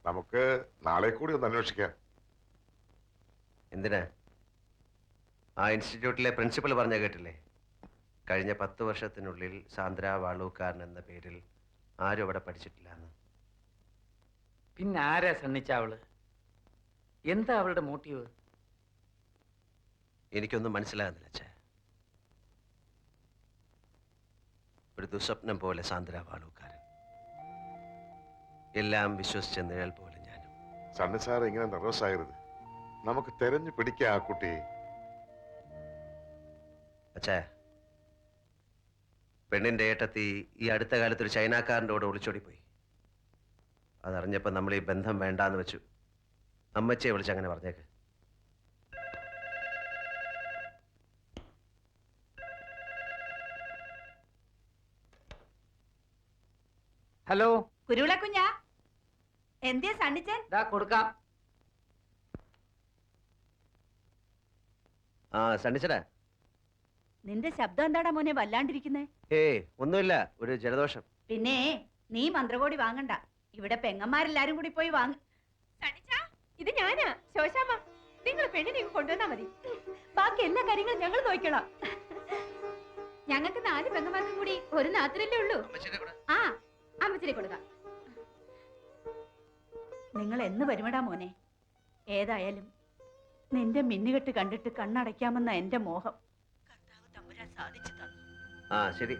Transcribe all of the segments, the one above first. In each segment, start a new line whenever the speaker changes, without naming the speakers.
നമുക്ക് നാളെ കൂടി ഒന്ന് അന്വേഷിക്കാം.
എന്തിനാ? ആ ഇൻസ്റ്റിറ്റ്യൂട്ടിലെ പ്രിൻസിപ്പൽ പറഞ്ഞ കേട്ടില്ലേ? കഴിഞ്ഞ 10 വർഷത്തിനുള്ളിൽ സാന്ദ്ര വാളൂക്കാരൻ എന്ന പേരിൽ ആരും അവിടെ പഠിച്ചിട്ടില്ല എന്ന്.
പിന്നെ ആരാ സണ്ണിച്ച അവള്? എന്താ അവളുടെ മോട്ടീവ്?
എനിക്കൊന്നും മനസ്സിലാകുന്നില്ല അച്ഛാ. ഒരു ദുസ്വപ്നം പോലെ സാന്ദ്ര വാളൂക്കാരൻ, എല്ലാം വിശ്വസിച്ച നിഴൽ പോലെ ഞാനും.
സണ്ണി സാർ ഇങ്ങനെ നെർവസ് ആകരുത്. നമുക്ക് തെരഞ്ഞു പിടിക്കാം ആ കുട്ടിയെ.
അച്ഛാ, പെണ്ണിന്റെ ഏട്ടത്തി ഈ അടുത്ത കാലത്ത് ഒരു ചൈനക്കാരൻ്റെ കൂടെ ഒളിച്ചോടിപ്പോയി. അതറിഞ്ഞപ്പോൾ നമ്മൾ ഈ ബന്ധം വേണ്ടാന്ന് വെച്ചു. അമ്മച്ചിയെ വിളിച്ച് അങ്ങനെ പറഞ്ഞേക്ക്.
ഹലോ,
കുരുവിളക്കുഞ്ഞാ, എന്തിയാ സണ്ണിച്ചൻ?
ദാ കൊടുക്കാം.
ആ സണ്ണിച്ചടാ.
നിന്റെ ശബ്ദം എന്താടാ മോനെ വല്ലാണ്ടിരിക്കുന്നേ?
ഏയ് ഒന്നുമില്ല, ഒരു ജലദോഷം.
പിന്നെ നീ മന്ത്രകോടി വാങ്ങണ്ട, ഇവിടെ പെങ്ങന്മാരെല്ലാരും കൂടി പോയി വാങ്ങ. സണ്ണിച്ചാ, ഇത് ഞാനാ ശോശാമ്മ. നിങ്ങൾ പെണ്ണിനെ കൊണ്ടുവന്നാ മതി, ബാക്കി എല്ലാ കാര്യങ്ങളും ഞങ്ങൾ നോക്കണം. ഞങ്ങൾക്ക് 4 പെങ്ങന്മാർക്കും കൂടി ഒരു നാത്രല്ലേ ഉള്ളൂ. ആ, അമ്മച്ചിനെ കൊടുക്കാം. നിങ്ങൾ എന്ന് വരുമടാ മോനെ? ഏതായാലും നിന്റെ മിന്നുകെട്ട് കണ്ടിട്ട് കണ്ണടയ്ക്കാമെന്ന എന്റെ മോഹം കർത്താവ് തമ്പുരാൻ സാധിച്ചു തന്നു.
ആ ശരി.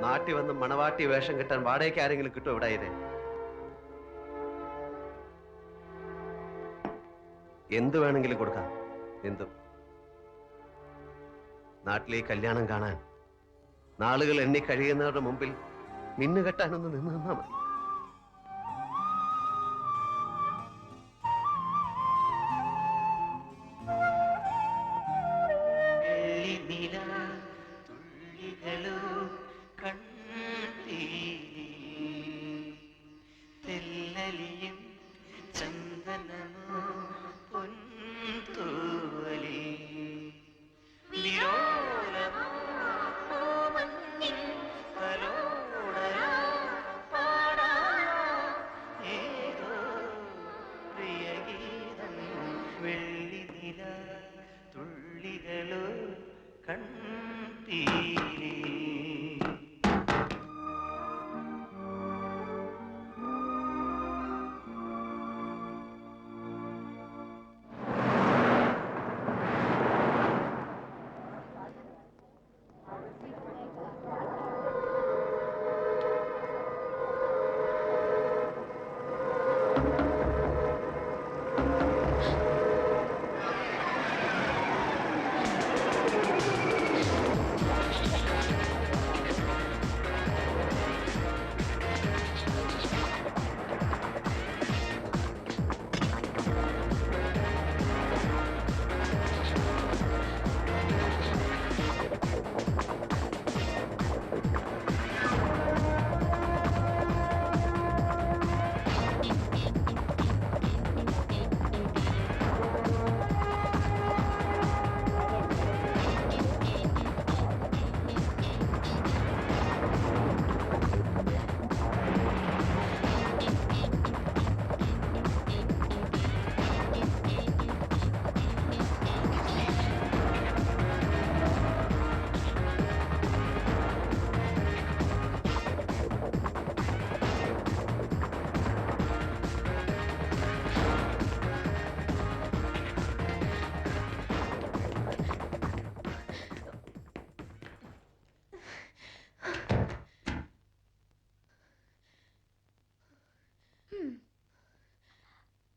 നാട്ടിൽ വന്ന് മണവാട്ടി വേഷം കിട്ടാൻ വാടകയ്ക്ക് ആരെങ്കിലും കിട്ടും ഇവിടെ? ഇത് എന്ത് വേണമെങ്കിലും കൊടുക്കാം, എന്തും. നാട്ടിലെ കല്യാണം കാണാൻ നാളുകൾ എണ്ണി കഴിയുന്നവരുടെ മുമ്പിൽ മിന്നുകെട്ടാനൊന്ന് നിന്ന് നിന്നാ മതി.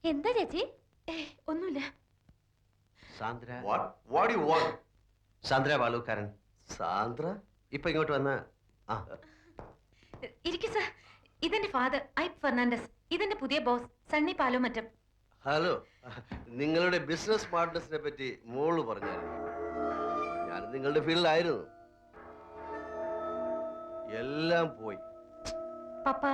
എന്താ ചേച്ചി? ഒന്നുമില്ല.
Sandra,
What do you want?
Sandra Valookkaran. Sandra ഇപ്പൊ ഇങ്ങോട്ട് വന്ന. ആ
ഇരിക്കു സർ, ഇതെന്റെ ഫാദർ ഐപ്പ് ഫെർണാണ്ടസ്, ഇതെന്റെ പുതിയ ബോസ് സണ്ണി പാലോമറ്റം.
ഹലോ, നിങ്ങളുടെ ബിസിനസ് പാർട്ട്നേഴ്സിനെ പറ്റി മോള് പറഞ്ഞായിരുന്നു. ഞാൻ നിങ്ങളുടെ ഫീൽഡിലായിരുന്നു. എല്ലാം പോയി.
പപ്പ,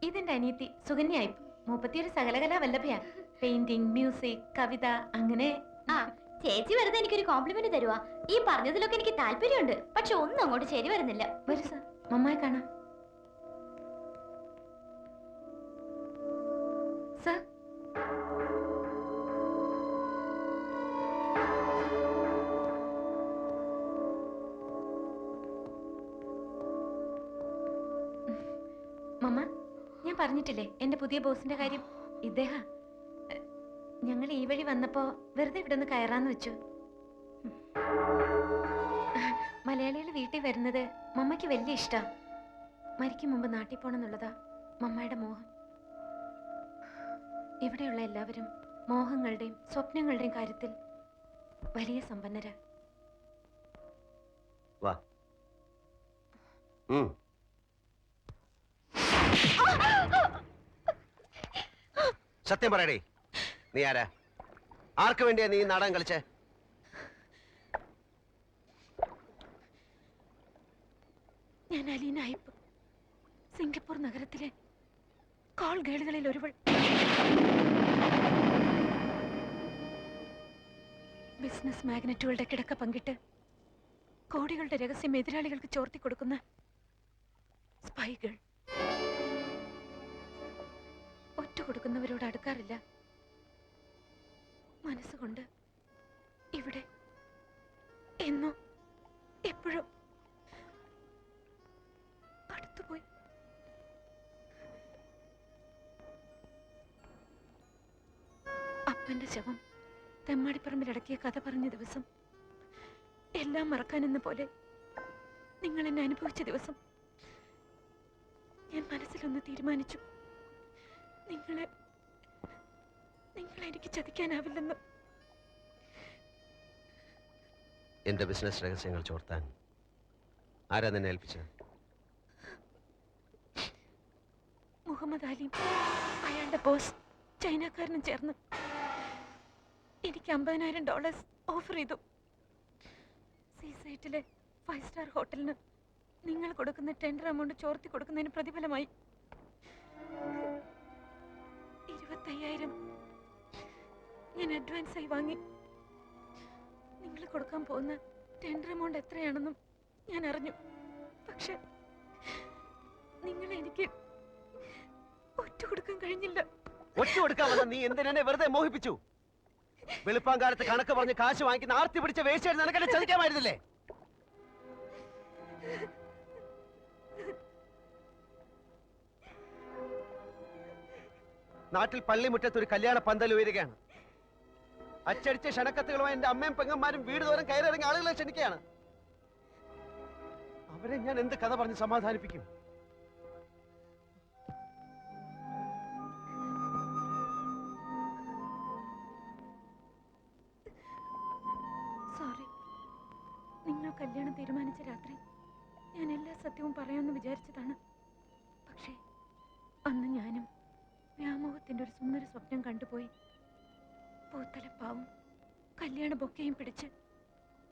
ഇതെന്റെ അനിയത്തി സുകന്യ ഐപ്പ്. മൂപ്പത്തിയൊരു സകലകലാ വല്ലഭയാ. പെയിന്റിംഗ്, മ്യൂസിക്, കവിത, അങ്ങനെ.
ആ ചേച്ചി വെറുതെ എനിക്കൊരു കോംപ്ലിമെന്റ് തരുവാ. ഈ പറഞ്ഞതിലൊക്കെ എനിക്ക് താല്പര്യമുണ്ട്, പക്ഷെ ഒന്നും അങ്ങോട്ട് ശരി വരുന്നില്ല.
വരൂ സർ, മമ്മായി കാണാം. സർ, മമ്മ, ഞാൻ പറഞ്ഞിട്ടില്ലേ എന്റെ പുതിയ ബോസിന്റെ കാര്യം. ഇദ്ദേഹം ഞങ്ങൾ ഈ വഴി വന്നപ്പോ വെറുതെ ഇവിടെ ഒന്ന് കയറാന്ന് വെച്ചു. മലയാളികൾ വീട്ടിൽ വരുന്നത് മമ്മയ്ക്ക് വലിയ ഇഷ്ടാ. മരിക്കും മുമ്പ് നാട്ടിൽ പോണെന്നുള്ളതാ മമ്മയുടെ മോഹം. ഇവിടെയുള്ള എല്ലാവരും മോഹങ്ങളുടെയും സ്വപ്നങ്ങളുടെയും കാര്യത്തിൽ വലിയ സമ്പന്നരാ.
വാ. സത്യം പറയടേ, നീ ആരാ? ആർക്ക് വേണ്ടിയാ നീ നാടകം കളിച്ചേ?
ഞാൻ അലീന അയ്യപ്പ്, സിംഗപ്പൂർ നഗരത്തിലെ കോൾ ഗേളുകളിൽ ഒരുവൾ. ബിസിനസ് മാഗ്നറ്റുകളുടെ കിടക്ക പങ്കിട്ട് കോടികളുടെ രഹസ്യം എതിരാളികൾക്ക് ചോർത്തി കൊടുക്കുന്ന സ്പൈകൾ. ഒറ്റ കൊടുക്കുന്നവരോട് അടുക്കാറില്ല. മനസ്സുകൊണ്ട് ഇവിടെ എന്നോ എപ്പോഴും അടുത്തുപോയി. അപ്പന്റെ ശവം തെമ്മാടിപ്പറമ്പിൽ അടക്കിയ കഥ പറഞ്ഞ ദിവസം, എല്ലാം മറക്കാനെന്ന പോലെ നിങ്ങൾ എന്നെ അനുഭവിച്ച ദിവസം, ഞാൻ മനസ്സിലൊന്ന് തീരുമാനിച്ചു. നിങ്ങളെ എനിക്ക് ചതിക്കാനാവില്ലെന്ന്.
എന്റെ ബിസിനസ് രഹസ്യങ്ങൾ ചോർത്താൻ ആരാ നിന്നെ ഏൽപ്പിച്ചത്?
മുഹമ്മദ് അലിയും അയാളുടെ ബോസ് ചൈനക്കാരനും ചേർന്ന് എനിക്ക് $50,000 ഓഫർ ചെയ്തു. സീസൈറ്റിലെ 5 സ്റ്റാർ ഹോട്ടലിന് നിങ്ങൾ കൊടുക്കുന്ന ടെൻഡർ എമൗണ്ട് ചോർത്തി കൊടുക്കുന്നതിന് പ്രതിഫലമായി 25,000 ഞാൻ അഡ്വാൻസ് ആയി വാങ്ങി. നിങ്ങൾ കൊടുക്കാൻ പോകുന്ന ടെൻഡർ എമൗണ്ട് എത്രയാണെന്നും ഞാൻ അറിഞ്ഞു. പക്ഷെ നിങ്ങളെ എനിക്ക് ഒറ്റ കൊടുക്കാൻ കഴിഞ്ഞില്ല.
ഒറ്റ കൊടുക്കാമെന്ന് നീ എന്തിനെ വെറുതെ മോഹിപ്പിച്ചു? വെളുപ്പാങ്കാലത്ത് കണക്ക് പറഞ്ഞ് കാശ് വാങ്ങിക്കുന്ന ആർത്തി പിടിച്ച വേസ്റ്റ് നിനക്കെന്നെ ചതിക്കാമായിരുന്നില്ലേ? നാട്ടിൽ പള്ളിമുറ്റത്ത് ഒരു കല്യാണ പന്തൽ ഉയരുകയാണ്. അച്ചടിച്ച ക്ഷണക്കത്തുകളുമായി എന്റെ അമ്മയും പെങ്ങന്മാരും വീട് തോറും കയറിയിറങ്ങി ആളുകളെ ക്ഷണിക്കുകയാണ്. അവരെ ഞാൻ എന്ത് കഥ പറഞ്ഞ് സമാധാനിപ്പിക്കും?
സോറി. നിങ്ങൾ കല്യാണം തീരുമാനിച്ച രാത്രി ഞാൻ എല്ലാ സത്യവും പറയാമെന്ന് വിചാരിച്ചതാണ്. പക്ഷേ അന്ന് ഞാനും വ്യാമോഹത്തിന്റെ ഒരു സുന്ദര സ്വപ്നം കണ്ടുപോയി. പൂത്തലപ്പാവും കല്യാണ ബൊക്കയും പിടിച്ച്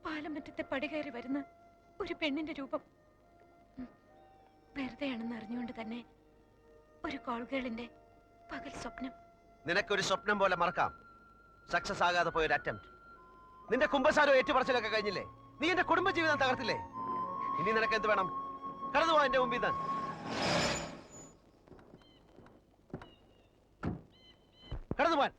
പാലമറ്റത്തെ പടി കയറി വരുന്ന ഒരു പെണ്ണിന്റെ രൂപം. വെറുതെയാണെന്ന് അറിഞ്ഞുകൊണ്ട് തന്നെ ഒരു കോൾഗേളിന്റെ പകൽ സ്വപ്നം.
നിനക്കൊരു സ്വപ്നം പോലെ മറക്കാം. സക്സസ് ആകാതെ പോയൊരു അറ്റംപ്റ്റ്. നിന്റെ കുമ്പസാരോ ഏറ്റുപറച്ചിലൊക്കെ കഴിഞ്ഞില്ലേ? നീ എന്റെ കുടുംബജീവിതം തകർത്തില്ലേ? ഇനി നിനക്ക് എന്ത് വേണം? കടന്നു പോ എന്റെ മുമ്പിൽ നിന്ന്. കടന്നു പോവാൻ.